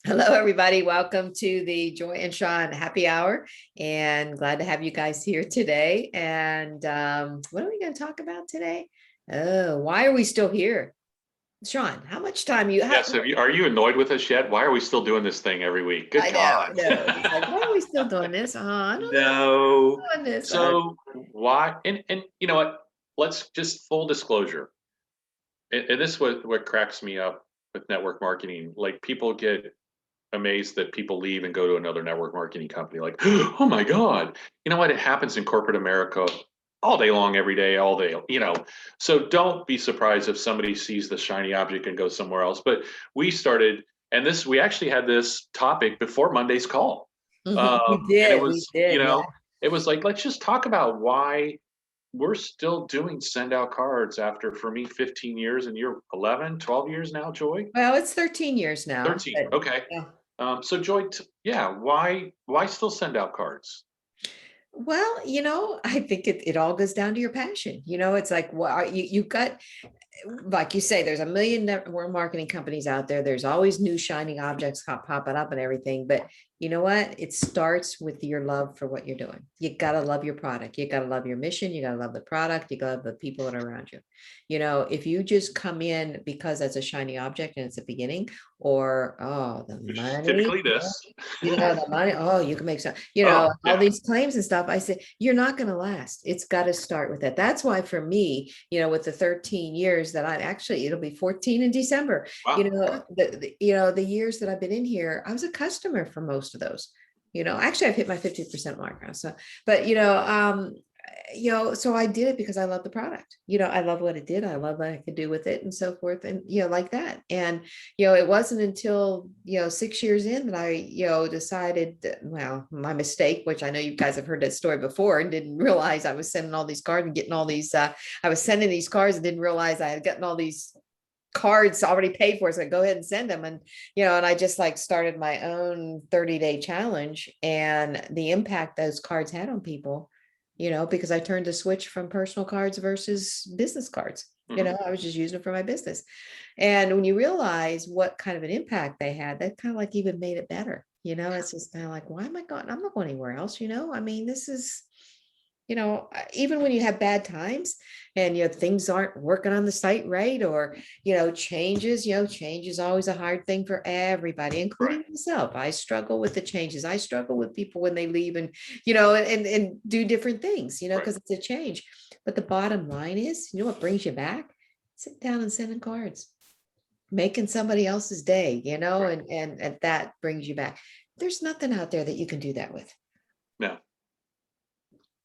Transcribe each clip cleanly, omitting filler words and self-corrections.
Hello, everybody. Welcome to the Joy and Sean Happy Hour, and glad to have you guys here today. And what are we going to talk about today? Oh, why are we still here, Sean? How much time you have? Yes, are you annoyed with us yet? Why are we still doing this thing every week? Good I know, God. no. It's like, why are we still doing this? I don't know. No. Doing this. So why? And you know what? Let's just full disclosure. And this is what cracks me up with network marketing. Like people get amazed that people leave and go to another network marketing company. Like, oh my God. You know what? It happens in corporate America all day long, every day, all day, So don't be surprised if somebody sees the shiny object and goes somewhere else. But we started, and we actually had this topic before Monday's call. We And it did. We was, did. Yeah. it was like, let's just talk about why we're still doing send out cards after, for me, 15 years, and you're 11, 12 years now, Joy? Well, it's 13 years now, 13. but Okay. yeah. So Joy, yeah, why still send out cards? Well, I think it all goes down to your passion. It's like, well, you've got, like you say, there's a million network marketing companies out there. There's always new shining objects popping up and everything. But you know what? It starts with your love for what you're doing. You got to love your product. You got to love your mission. You got to love the product. You got to love the people that are around you. If you just come in because that's a shiny object and it's a beginning, or, oh, the Which is money, typically this. the money, oh, you can make some, Oh, all yeah. these claims and stuff. I said, you're not going to last. It's got to start with that. That's why for me, with the 13 years that I actually, it'll be 14 in December, Wow. Okay. the years that I've been in here, I was a customer for most of those. Actually I've hit my 50% mark now. So, but so I did it because I love the product. I love what it did. I love what I could do with it and so forth. And, like that. And, it wasn't until, 6 years in that I, decided that, well, my mistake, which I know you guys have heard that story before and didn't realize I was sending all these cards and getting all these, I was sending these cards and didn't realize I had gotten all these cards already paid for. So I go ahead and send them. And, and I just like started my own 30-day challenge, and the impact those cards had on people, because I turned the switch from personal cards versus business cards. Hmm. I was just using it for my business. And when you realize what kind of an impact they had, that kind of like even made it better. It's just kind of like, why am I going? I'm not going anywhere else. I mean, this is, even when you have bad times and, things aren't working on the site right, or, change is always a hard thing for everybody, Right. including myself. I struggle with the changes. I struggle with people when they leave and, and do different things, Right. because it's a change. But the bottom line is, what brings you back? Sit down and sending cards, making somebody else's day, Right. and that brings you back. There's nothing out there that you can do that with. No,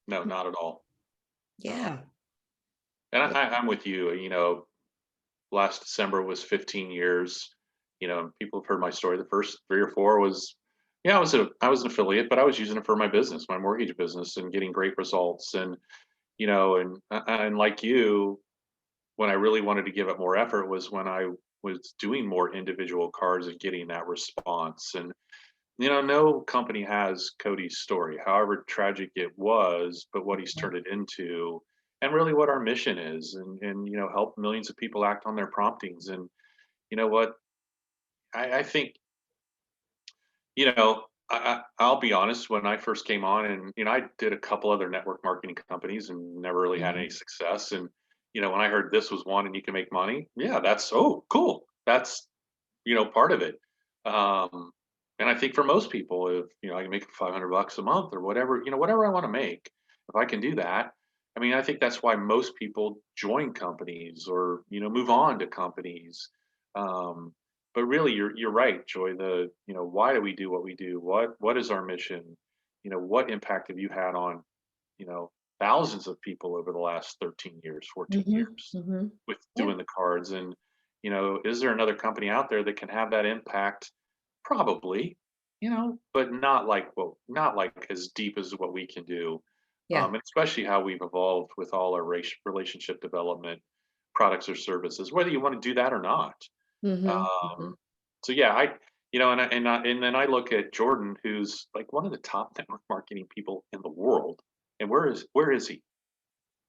no, not at all. Um, Yeah. and I'm with you. Last December was 15 years. People have heard my story. The first three or four was, yeah, I was an affiliate, but I was using it for my business, my mortgage business, and getting great results. And like you, when I really wanted to give it more effort was when I was doing more individual cards and getting that response. And no company has Cody's story, however tragic it was, but what he's turned it into, and really what our mission is, and help millions of people act on their promptings. And you know what, I think, I'll be honest. When I first came on, and I did a couple other network marketing companies and never really had any Mhm. success. And when I heard this was one and you can make money, yeah, that's oh cool. That's part of it. Um, and I think for most people, if I can make $500 a month or whatever, whatever I want to make, if I can do that, I mean, I think that's why most people join companies or move on to companies. Um, but really, you're right, Joy. The why do we do what we do? What is our mission? What impact have you had on you know thousands of people over the last 13 years, 14 Mhm, years mhm. with Yeah, doing the cards? And is there another company out there that can have that impact? Probably, but not like as deep as what we can do. yeah. And especially how we've evolved with all our relationship development products or services, whether you want to do that or not. Mhm, Um, mhm. so yeah, and then I look at Jordan, who's like one of the top network marketing people in the world, and where is he?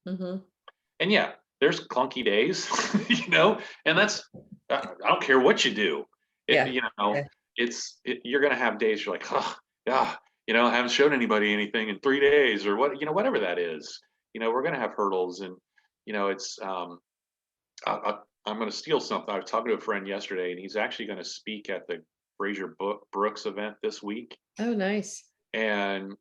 Mhm. And yeah, there's clunky days, and that's I don't care what you do. It, Yeah, you know, yeah. you're going to have days you're like, oh, yeah, I haven't shown anybody anything in 3 days or whatever that is. We're going to have hurdles, and it's I'm going to steal something. I was talking to a friend yesterday, and he's actually going to speak at the Fraser Brooks event this week. Oh, nice. And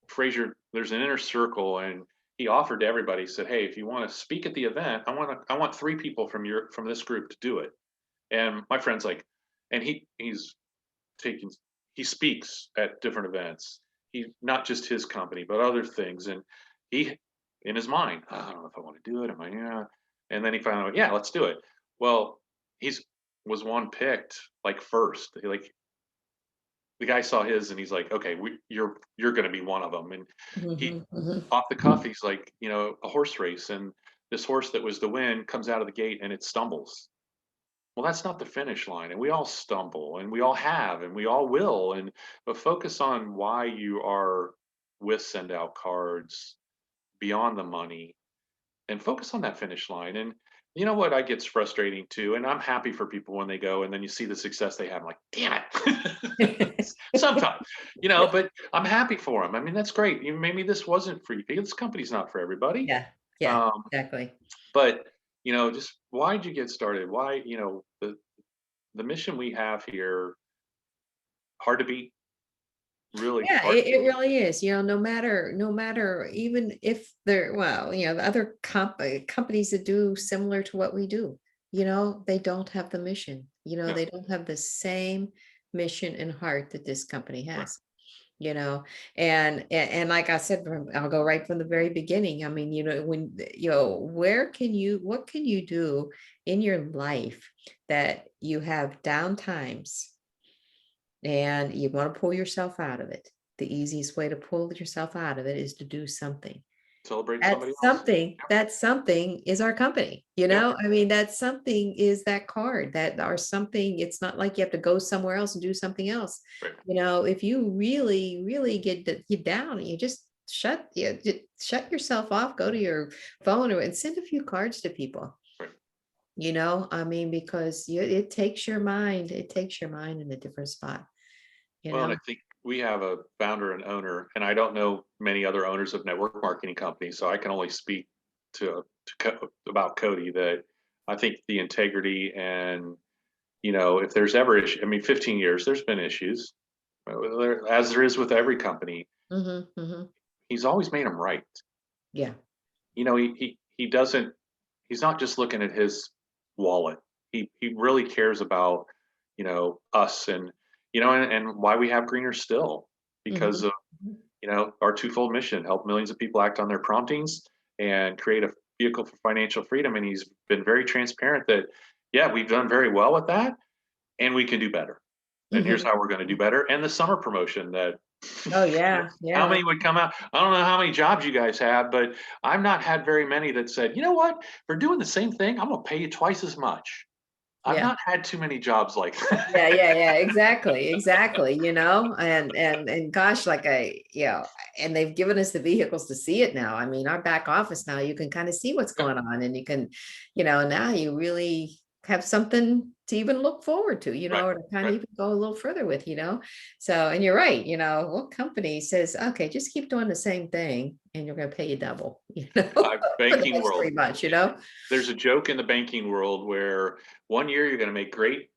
Fraser, there's an inner circle, and he offered to everybody. He said, "Hey, if you want to speak at the event, I want 3 people from this group to do it." And my friend's like, and taking he speaks at different events. He not just his company, but other things, and he in his mind, I don't know if I want to do it. Am I? Yeah. And then he found out, yeah, let's do it. Well, he's was one picked like first. Like the guy saw his, and he's like, okay, you're going to be one of them. And he Mhm, mhm. off the cuff, he's like, a horse race, and this horse that was the win comes out of the gate and it stumbles. Well, that's not the finish line, and we all stumble, and we all have, and we all will. But focus on why you are with Send Out Cards beyond the money, and focus on that finish line. And you know what? I gets frustrating too, and I'm happy for people when they go and then you see the success they have. I'm like, damn it. Sometimes, but I'm happy for them. I mean, that's great. Maybe this wasn't for you. This company's not for everybody. Yeah, yeah, Um, exactly. but just why'd you get started? Why, the mission we have here, hard to beat, really Yeah, hard to it beat. really is, no matter even if they're, well, the other companies that do similar to what we do, they don't have the mission, Yeah, they don't have the same mission and heart that this company right. has, you know, and like I said, I'll go right from the very beginning. I mean, what can you do in your life that you have down times and you want to pull yourself out of it? The easiest way to pull yourself out of it is to do something. Celebrate That's somebody else. something, that something is our company, Yeah, I mean, that something is that card that or something. It's not like you have to go somewhere else and do something else. right, If you really, really get down, you just shut yourself off, go to your phone and send a few cards to people. right. I mean, because it takes your mind in a different spot, you Well, and I know. think we have a founder and owner, and I don't know many other owners of network marketing companies, so I can only speak about Cody, that I think the integrity, and if there's ever issue, I mean, 15 years, there's been issues, as there is with every company. Hmm, hmm. He's always made them right. Yeah. He doesn't. He's not just looking at his wallet. He really cares about us, and and why we have Greener Still, because Hmm. of our twofold mission: help millions of people act on their promptings and create a vehicle for financial freedom. And he's been very transparent that, yeah, we've done very well with that, and we can do better. And here's Hmm. how we're going to do better. And the summer promotion that Oh yeah, how yeah. many would come out? I don't know how many jobs you guys have, but I've not had very many that said, you know what, for doing the same thing, I'm going to pay you twice as much. I've Yeah. not had too many jobs like that. Yeah, yeah, yeah, exactly, exactly, and gosh, and they've given us the vehicles to see it now. I mean, our back office now, you can kind of see what's Yeah, going on, and you can, now you really have something to even look forward to, right, or to kind of right. even go a little further with, So, and you're right, what company says, okay, just keep doing the same thing and you're going to pay you double, for the Banking next world. 3 months, There's a joke in the banking world where one year you're going to make great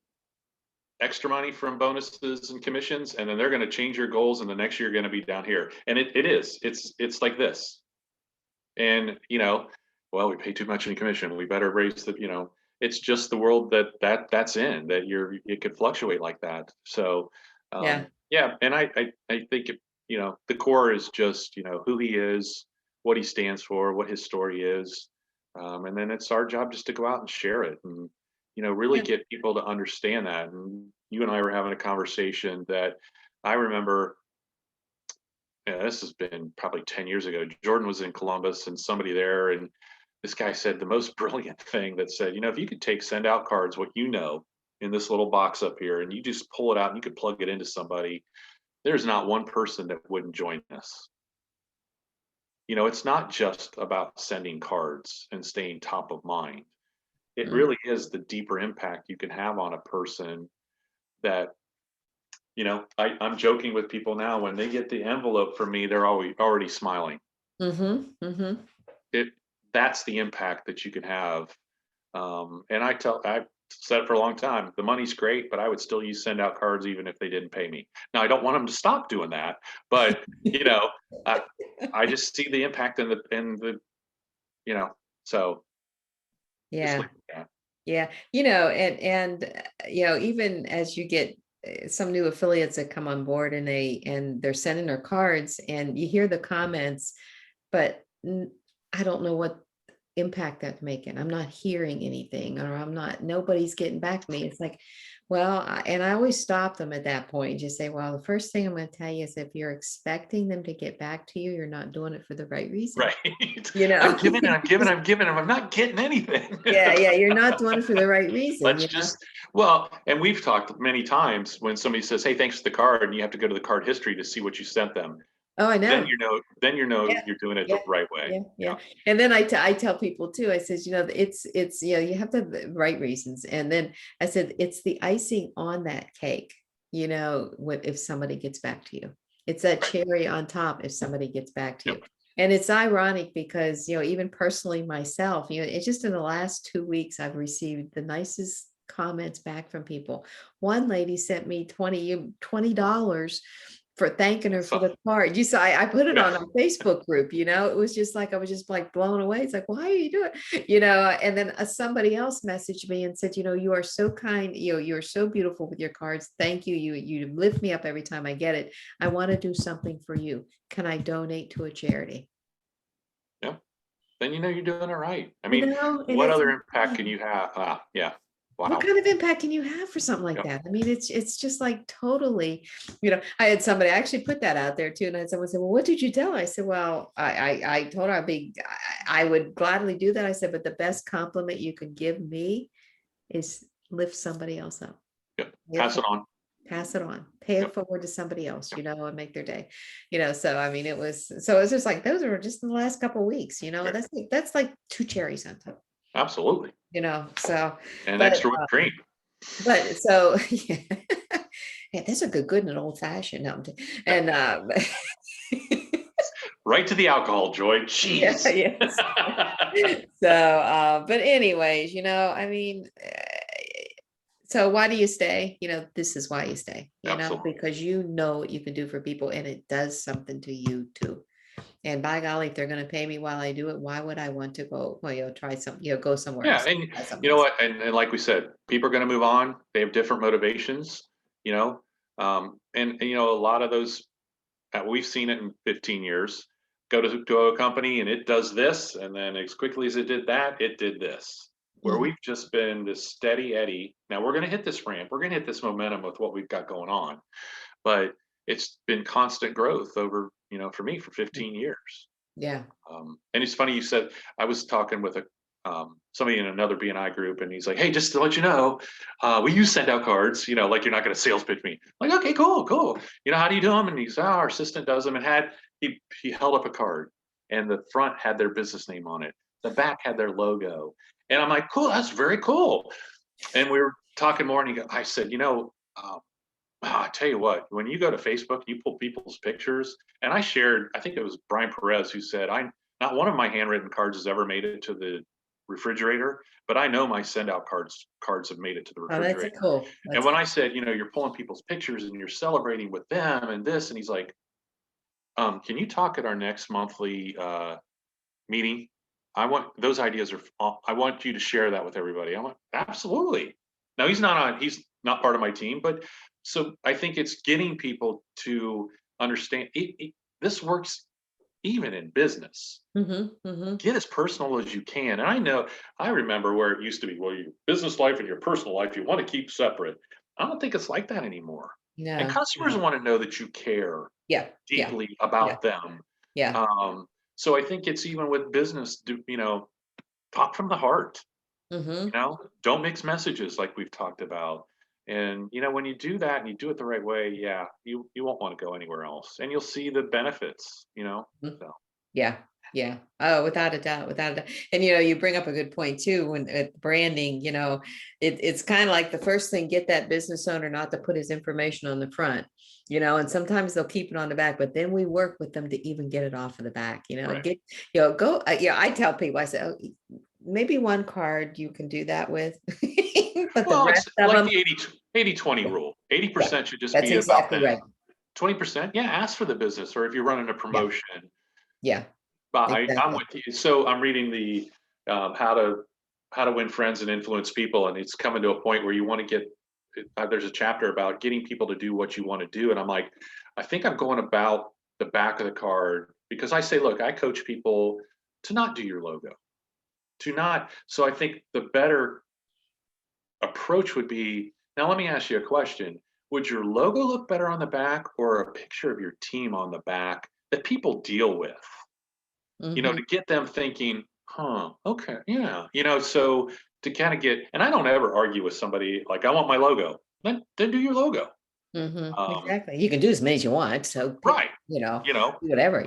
extra money from bonuses and commissions, and then they're going to change your goals, and the next year you're going to be down here. And it is. It's like this. And well, we pay too much in commission, we better raise the it's just the world that's in, that it could fluctuate like that. So Yeah. yeah, and I think the core is just who he is, what he stands for, what his story is. And then it's our job just to go out and share it, and really Yeah. get people to understand that. And you and I were having a conversation that I remember, yeah, this has been probably 10 years ago. Jordan was in Columbus, and somebody there, and this guy said the most brilliant thing, that said, if you could take Send Out Cards, what in this little box up here, and you just pull it out and you could plug it into somebody, there's not one person that wouldn't join this. It's not just about sending cards and staying top of mind. It Mm. really is the deeper impact you can have on a person, that I'm joking with people now, when they get the envelope from me, they're already smiling. Mm-hmm. Mm-hmm. That's the impact that you can have. And I've said it for a long time, the money's great, but I would still send out cards even if they didn't pay me. Now, I don't want them to stop doing that, but I, I just see the impact so just Yeah. like that. Yeah. Even as you get some new affiliates that come on board and they're sending their cards and you hear the comments, but I don't know what impact that's making. I'm not hearing anything, or nobody's getting back to me. It's like, well, and I always stop them at that point and just say, well, the first thing I'm going to tell you is if you're expecting them to get back to you, you're not doing it for the right reason. Right. You know, I'm giving and I'm giving, I'm giving, and I'm not getting anything. yeah, you're not doing it for the right reason. Let's just, well, and we've talked many times when somebody says, hey, thanks for the card, and you have to go to the card history to see what you sent them. Oh, I Then know. Yeah. you're doing it Yeah. the right way. Yeah. And then I tell people too, I says, it's, you have the right reasons. And then I said, it's the icing on that cake, if somebody gets back to you. It's that cherry on top if somebody gets back to you. Yep. And it's ironic because, even personally myself, it's just in the last 2 weeks, I've received the nicest comments back from people. One lady sent me $20 for thanking her for the card. You saw, I put it on our Facebook group, it was just like, I was just like blown away. It's like, why are you doing it? And then somebody else messaged me and said, you are so kind, you're so beautiful with your cards. Thank you. You lift me up every time I get it. I want to do something for you. Can I donate to a charity? Yeah. Then you're doing it right. I mean, And what other impact can you have? Yeah. Wow. What kind of impact can you have for something like that? I mean, it's just like totally, I had somebody actually put that out there too. And I had someone say, well, what did you tell her? I said, well, I told her I would gladly do that. I said, but the best compliment you can give me is lift somebody else up. Yep. Pass it on. Pass it on, pay it forward to somebody else, and make their day, so I mean, it was just like, those are just in the last couple of weeks, that's like 2 cherries on top. Absolutely. So. And extra whipped cream. But so, yeah, that's a good and an old fashioned. And right to the alcohol, Joy. Jeez. Yes. So, but anyways, I mean, so why do you stay? This is why you stay, because what you can do for people, and it does something to you too. And by golly, if they're going to pay me while I do it, why would I want to go, try something, go somewhere else? And you know what? And like we said, people are going to move on. They have different motivations, and a lot of those, we've seen it in 15 years, go to a company and it does this. And then as quickly as it did that, it did this, where we've just been this steady Eddie. Now we're going to hit this ramp. We're going to hit this momentum with what we've got going on, but it's been constant growth over, for me, for 15 years. Yeah. And it's funny you said, I was talking with somebody in another BNI group, and he's like, hey, just to let you know, we use send out cards, like you're not going to sales pitch me. I'm like, okay, cool. How do you do them? And he's, our assistant does them, and he held up a card, and the front had their business name on it. The back had their logo. And I'm like, cool, that's very cool. And we were talking more, and I said, I tell you what, when you go to Facebook, you pull people's pictures, and I shared, I think it was Brian Perez who said, not one of my handwritten cards has ever made it to the refrigerator, but I know my send out cards have made it to the refrigerator. Oh, that's cool. And when I said, you're pulling people's pictures and you're celebrating with them and this, and he's like, can you talk at our next monthly meeting? I want those ideas I want you to share that with everybody. I went, absolutely. Now he's not part of my team, but so I think it's getting people to understand this works even in business. Get as personal as you can. And I remember where it used to be, well, your business life and your personal life, you want to keep separate. I don't think it's like that anymore. No, and customers want to know that you care deeply about them. Yeah. So I think it's even with business, talk from the heart. Don't mix messages like we've talked about. And when you do that and you do it the right way, you won't want to go anywhere else, and you'll see the benefits. So. Yeah, Yeah. Oh, without a doubt, without a doubt. And you bring up a good point too, when branding, it's kind of like the first thing, get that business owner not to put his information on the front, and sometimes they'll keep it on the back, but then we work with them to even get it off of the back, Right. get, go, I tell people, I say, oh, maybe one card you can do that with, but the Well, it's rest of like them, the 80/20 yeah, rule. yeah, 80% should just that's be about exactly them. right. 20%, yeah, ask for the business, or if you're running a Yeah, promotion. yeah, But I'm exactly. with you. So I'm reading the how to win friends and influence people, and it's coming to a point where you want to get. There's a chapter about getting people to do what you want to do, and I'm like, I think I'm going about the back of the card because I say, look, I coach people to not do your logo, to not. So I think the better approach would be, now let me ask you a question. Would your logo look better on the back or a picture of your team on the back that people deal with? Hmm. To get them thinking, huh, okay, yeah, so to kind of get, and I don't ever argue with somebody like, I want my logo. Then do your logo. Exactly. You can do as many as you want. So pick, Right. You know, do whatever,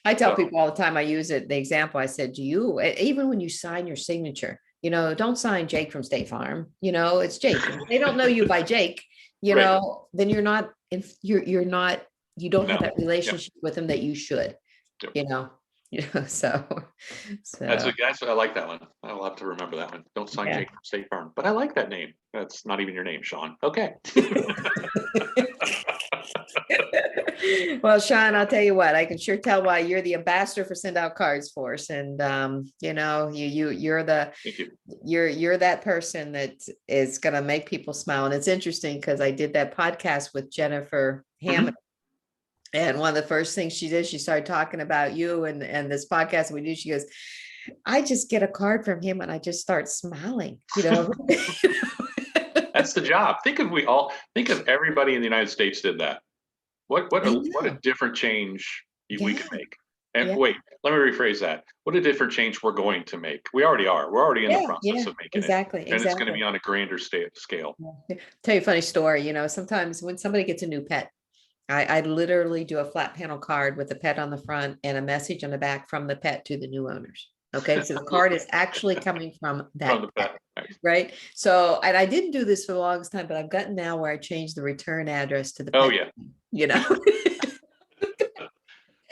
I tell so people all the time, I use it, the example I said, even when you sign your signature, don't sign Jake from State Farm, it's Jake. If they don't know you by Jake, right. then you're not, if you're not, you don't have No. that Yep. relationship with them that you should, Yep. you know, so, so, That's I like that one. I'll have to remember that one. Don't sign yeah. Jake from State Farm, but I like that name. That's not even your name, Sean. Okay. Well, Sean, I'll tell you what, I can sure tell why you're the ambassador for Send Out Cards Force. And Thank you. you're that person that is gonna make people smile. And it's interesting because I did that podcast with Jennifer Mhm. Hammond. And one of the first things she did, she started talking about you and this podcast we do. She goes, I just get a card from him and I just start smiling, That's the job. Think of everybody in the United States did that. I What a know. different change we Yeah, could make. And yeah, wait, let me rephrase that. What a different change we're going to make. We already are. We're already in the yeah, process yeah, of making it, exactly, and it's going to exactly. be on a grander scale. Yeah. Tell you a funny story, sometimes when somebody gets a new pet, I literally do a flat panel card with the pet on the front and a message on the back from the pet to the new owners. Okay, so the card is actually coming from From that the pet, pet. Nice. right? So, and I didn't do this for the longest time, but I've gotten now where I change the return address to the Oh pet, yeah, you know.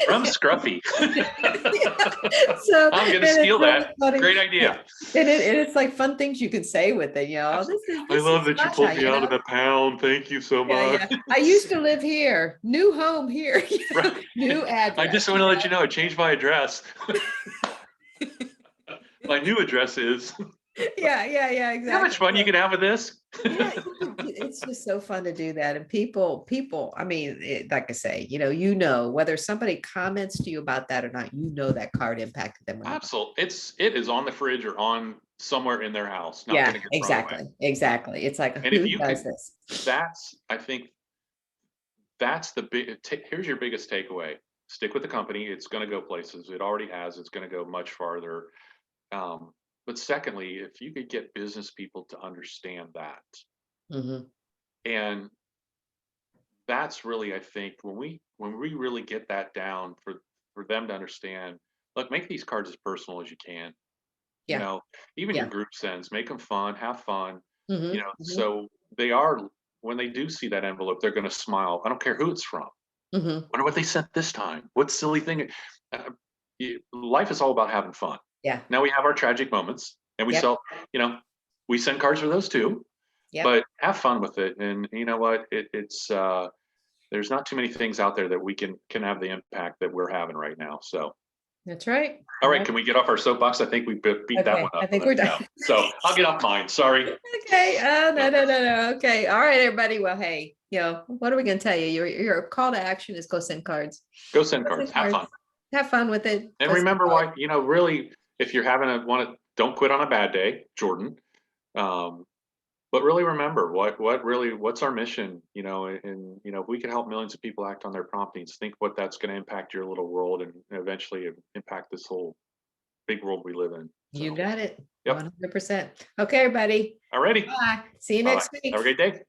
from Scruffy. So, I'm and going to it's steal really that. funny. Great idea. And it's like fun things you can say with it, Absolutely. I this love is that you Masha, pulled me out of the pound. Thank you so Yeah, much. yeah. I used to live here, new home here, Right. new I address, just want to let you know I changed my address. My new address is. Yeah, yeah, yeah, You know how much exactly. fun you can have with this? Yeah, it's just so fun to do that. And people, I mean, like I say, whether somebody comments to you about that or not, that card impacted them when they. Absolutely. It is on the fridge or on somewhere in their house, not Yeah, gonna get thrown away. exactly, exactly. It's like, And if who you does can, this? I think that's the here's your biggest takeaway. Stick with the company. It's gonna go places. It already has. It's gonna go much farther. Um, but secondly, if you could get business people to understand that, Hmm. and that's really, I think, when we really get that down for them to understand, look, make these cards as personal as you can. you Yeah, know Even your yeah. group sends, make them fun, have fun. Hmm. Hmm. So they are, when they do see that envelope, they're going to smile. I don't care who it's from. Hmm. Wonder what they sent this time. What silly thing. Life is all about having fun. Yeah. Now we have our tragic moments, and we Yep. sell, you know we send cards for those too, Yep. but have fun with it. And you know what, it's there's not too many things out there that we can have the impact that we're having right now. So That's right. all All right, right. can we get off our soapbox? I think we beat that one Okay. I up. think we're done. Yeah. So I'll get off mine. Sorry. Okay. Oh, no, no, no, no. Okay. All right, everybody. Well, hey, what are we going to tell you? Your call to action is go send cards. Go send Go cards. send Have cards. fun. Have fun with it. And Go send remember cards. why, really, if you're having don't quit on a bad day, Jordan. Um, but really remember what's our mission, and if we can help millions of people act on their promptings, think what that's going to impact your little world and eventually impact this whole big world we live in. You So, got it. yep. 100%. Okay, everybody. Alrighty. Bye. See you Bye bye. next Have a week. great day.